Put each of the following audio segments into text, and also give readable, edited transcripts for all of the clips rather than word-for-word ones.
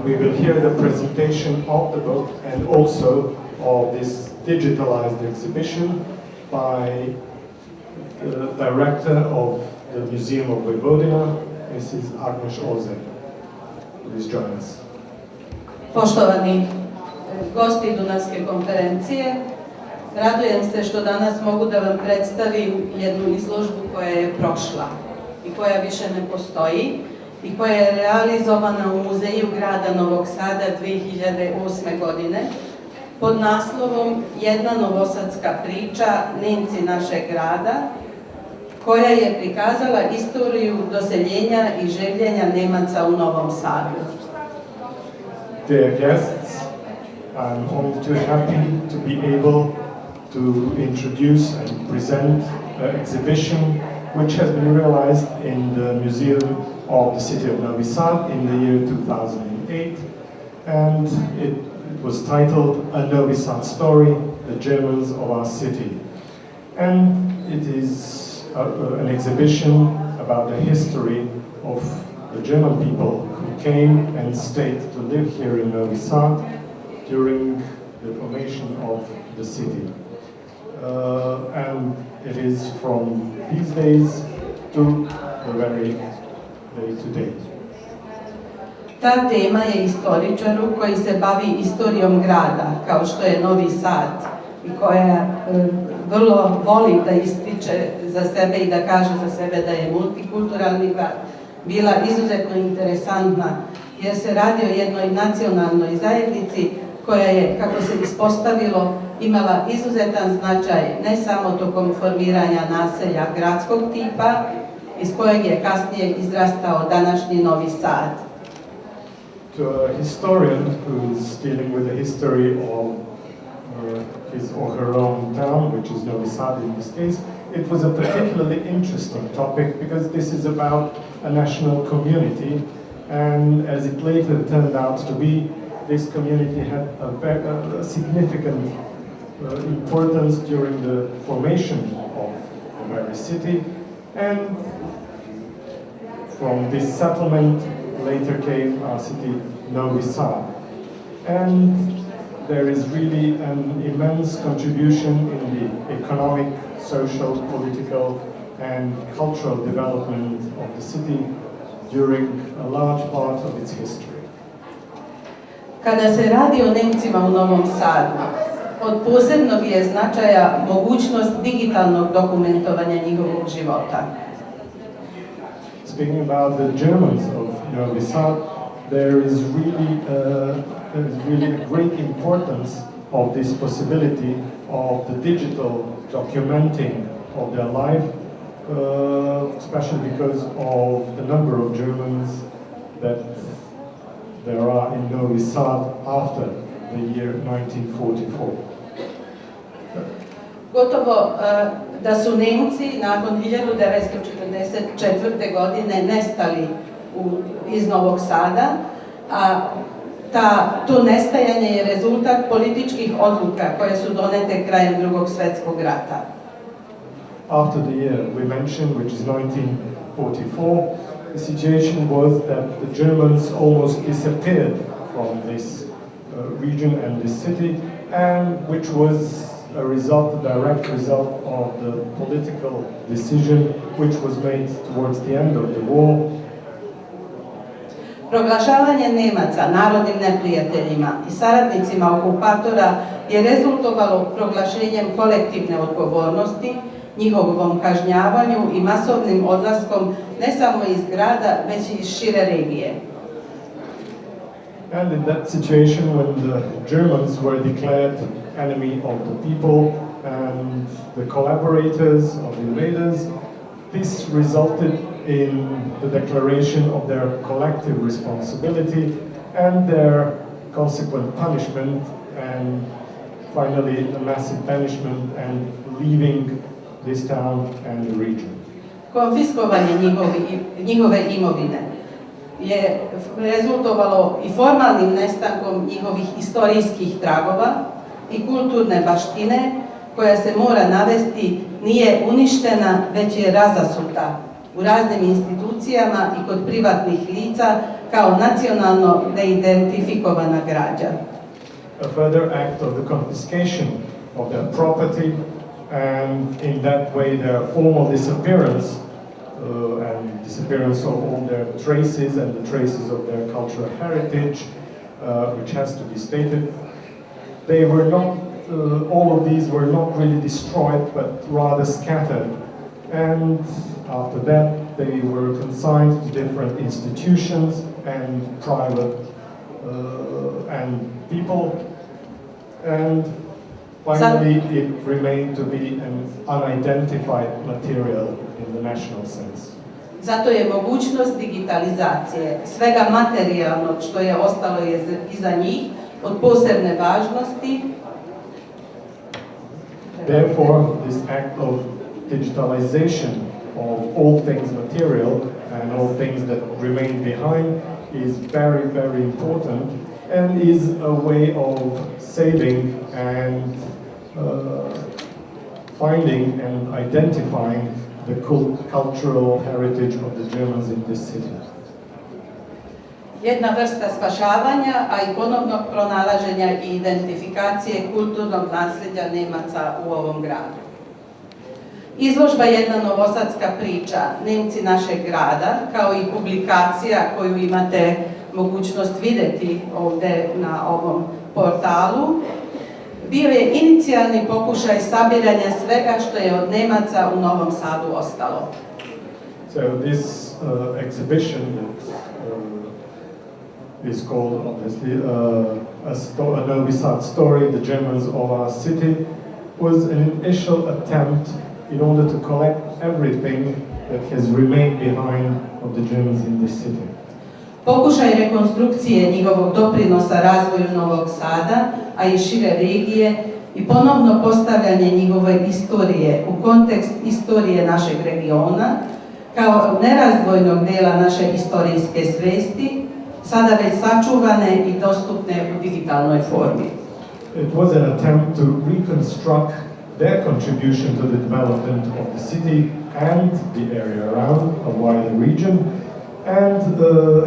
we will hear the presentation of the book and also of this digitalized exhibition by the director of the Museum of Voјvođana, Mrs. Agnes Ozer. Please join us. Poštovani gosti Dunavske konferencije, radujem se što danas mogu da vam predstavim jednu izložbu koja je prošla i koja više ne postoji i koja je realizovana u Muzeju grada Novog Sada 2008. godine pod naslovom Jedna novosadska priča, Nemci našeg grada, koja je prikazala istoriju doseljenja i življenja Nemaca u Novom Sadu. Dear guests, I'm only too happy to be able to introduce and present an exhibition which has been realized in the Museum of the City of Novi Sad in the year 2008, and it was titled A Novi Sad Story, The Germans of Our City. And it is an exhibition about the history of the German people who came and stayed to live here in Novi Sad during the formation of the city. And it is from these days to the very day today. Ta tema je istoričaru koji se bavi istorijom grada, kao što je Novi Sad, i koja vrlo voli da ističe za sebe i da kaže za sebe da je multikulturalni grad, bila izuzetno interesantna, jer se radi o jednoj nacionalnoj zajednici koja je, kako se ispostavilo, imala izuzetan značaj ne samo tokom formiranja naselja gradskog tipa, iz kojeg je kasnije izrastao današnji Novi Sad. To a historian who is dealing with the history of his or her own town, which is Novi Sad in this case, it was a particularly interesting topic because this is about a national community, and as it later turned out to be, this community had a significant importance during the formation of the very city, and from this settlement later came our city Novi Sad. And there is really an immense contribution in the economic, social, political and cultural development of the city during a large part of its history. Kada se radi o Nemcima u Novom Sadu, od posebnog je značaja mogućnost digitalnog dokumentovanja njihovog života. Speaking about the Germans of Novi Sad, there is really a great importance of this possibility of the digital documenting of their life, especially because of the number of Germans that there are in Novi Sad after the year 1944. Gotovo da su Nemci nakon 1944. godine nestali iz Novog Sada, a to nestajanje je rezultat političkih odluka koje su donete krajem Drugog svjetskog rata. After the year we mentioned, which is 1944, the situation was that the Germans almost disappeared from this region and this city, and which was a result, a direct result of the political decision which was made towards the end of the war. Proglašavanje Nemaca narodnim neprijateljima i saradnicima okupatora je rezultovalo proglašenjem kolektivne odgovornosti, njihovom kažnjavanju i masovnim odlaskom ne samo iz grada, već i iz šire regije. And in that situation, when the Germans were declared enemy of the people and the collaborators of the invaders, this resulted in the declaration of their collective responsibility and their consequent punishment, and finally a massive punishment and leaving this town and the region. Konfiskovanje njihove imovine je rezultovalo i formalnim nestankom njihovih istorijskih tragova i kulturne baštine koja se mora navesti nije uništena, već je razasuta u raznim institucijama i kod privatnih lica kao nacionalno neidentifikovana građa. A further act of the confiscation of their property and in that way their formal disappearance and disappearance of all their traces and the traces of their cultural heritage, which has to be stated. They were not, all of these were not really destroyed, but rather scattered. And after that, they were consigned to different institutions and private and people. And finally, it remained to be an unidentified material in the national sense. Zato je mogućnost digitalizacije svega materijalnog što je ostalo iza njih od posebne važnosti. Therefore, this act of digitalization of all things material and all things that remain behind is very, very important and is a way of saving and finding and identifying the cultural heritage of the Germans in this city. Jedna vrsta spašavanja, a i ponovnog pronalaženja i identifikacije kulturnog nasljeđa Nemaca u ovom gradu. Izložba Jedna novosadska priča, Nemci našeg grada, kao i publikacija koju imate mogućnost vidjeti ovdje na ovom portalu, bio je inicijalni pokušaj sabiranja svega što je od Nemaca u Novom Sadu ostalo. So this exhibition is called obviously a Novi Sad story, the Germans of our city, was an initial attempt in order to collect everything that has remained behind of the Germans in this city. Pokušaj rekonstrukcije njihovog doprinosa razvoju Novog Sada, a i šire regije, i ponovno postavljanje njihove istorije u kontekst istorije našeg regiona, kao nerazdvojnog dela naše istorijske svesti, sada već sačuvane i dostupne u digitalnoj formi. It was an attempt to reconstruct their contribution to the development of the city and the area around, a wider region, and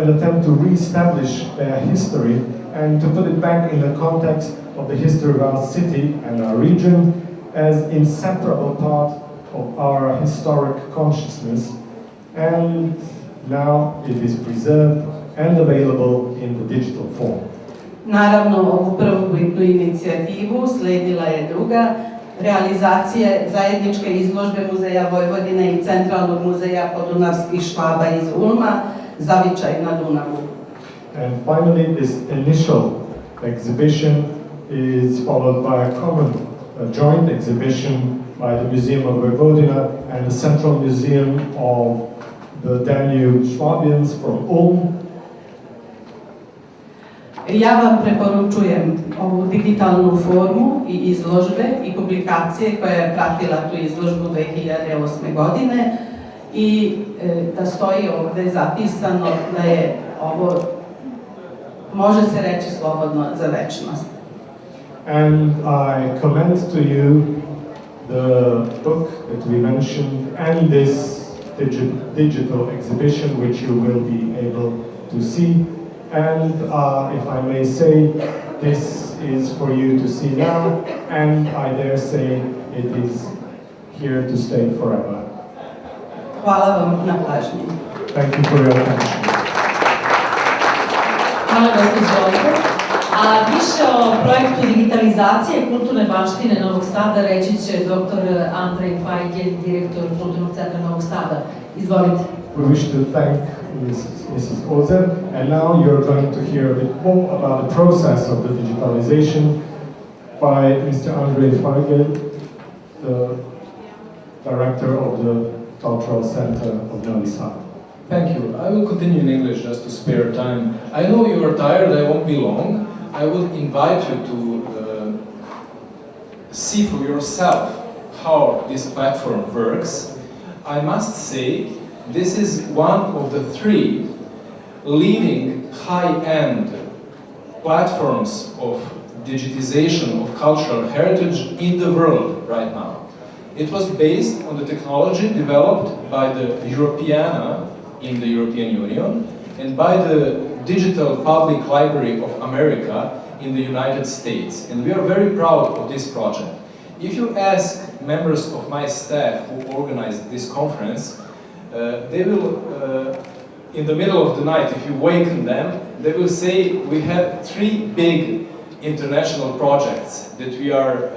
an attempt to re-establish their history and to put it back in the context of the history of our city and our region as inseparable part of our historic consciousness, and now it is preserved and available in the digital form. Naravno, ovu prvobitnu inicijativu sledila je druga, realizacije zajedničke izložbe Muzeja Vojvodine i Centralnog muzeja podunavskih Švaba iz Ulma, Zavičaj na Dunavu. And finally, this initial exhibition is followed by a joint exhibition by the Museum of Voјvodina and the Central Museum of the Danube Swabians from Ulm. Ja vam preporučujem ovu digitalnu formu i izložbe i publikacije koja je pratila tu izložbu 2008. godine i da stoji ovdje zapisano da je ovo, može se reći slobodno, za večnost. And I commend to you the book that we mentioned and this digital exhibition which you will be able to see. And if I may say, this is for you to see now, and I dare say it is here to stay forever. Hvala vam na pažnji. Thank you for your attention. Hvala gospođo Ozer. A više o projektu digitalizacije kulturne baštine Novog Sada reći će dr. Andrej Fajgel, direktor Kulturnog centra Novog Sada. Izvolite. We wish to thank Mrs. Ozer, and now you're going to hear a bit more about the process of the digitalization by Mr. Andrej Fajgel, the director of the Cultural Center of Novi Sad. Thank you. I will continue in English just to spare time. I know you are tired, I won't be long. I will invite you to see for yourself how this platform works. I must say, this is one of the 3 leading high-end platforms of digitization of cultural heritage in the world right now. It was based on the technology developed by the Europeana in the European Union and by the Digital Public Library of America in the United States. And we are very proud of this project. If you ask members of my staff who organized this conference, they will, in the middle of the night, if you waken them, they will say we have 3 big international projects that we are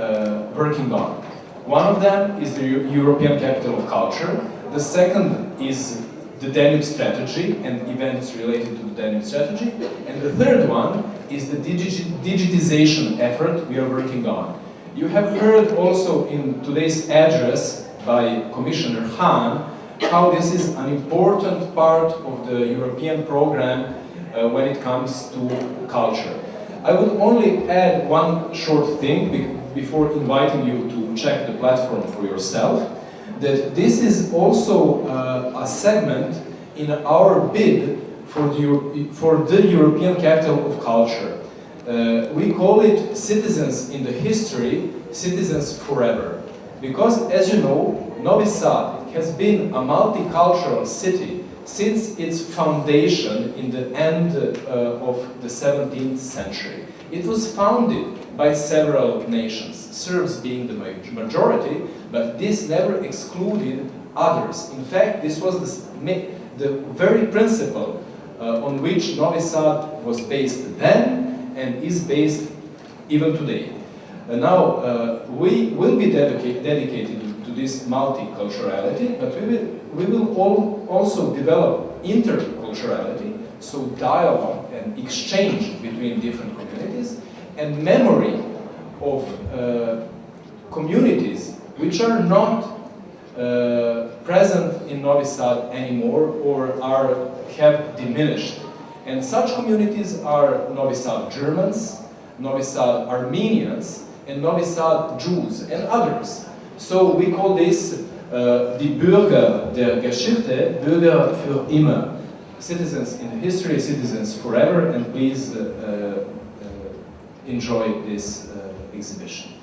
working on. One of them is the European Capital of Culture. The second is the Danube Strategy and events related to the Danube Strategy. And the third one is the digitization effort we are working on. You have heard also in today's address by Commissioner Hahn how this is an important part of the European program when it comes to culture. I would only add one short thing before inviting you to check the platform for yourself, that this is also a segment in our bid for the European Capital of Culture. We call it Citizens in the History, Citizens Forever. Because, as you know, Novi Sad has been a multicultural city since its foundation in the end of the 17th century. It was founded by several nations, Serbs being the majority, but this never excluded others. In fact, this was the very principle on which Novi Sad was based then and is based even today. Now, we will be dedicated to this multiculturality, but we will also develop interculturality, so dialogue and exchange between different communities, and memory of communities which are not present in Novi Sad anymore or have diminished. And such communities are Novi Sad Germans, Novi Sad Armenians, and Novi Sad Jews, and others. So we call this die Bürger der Geschichte, Bürger für immer. Citizens in the history, citizens forever, and please enjoy this exhibition.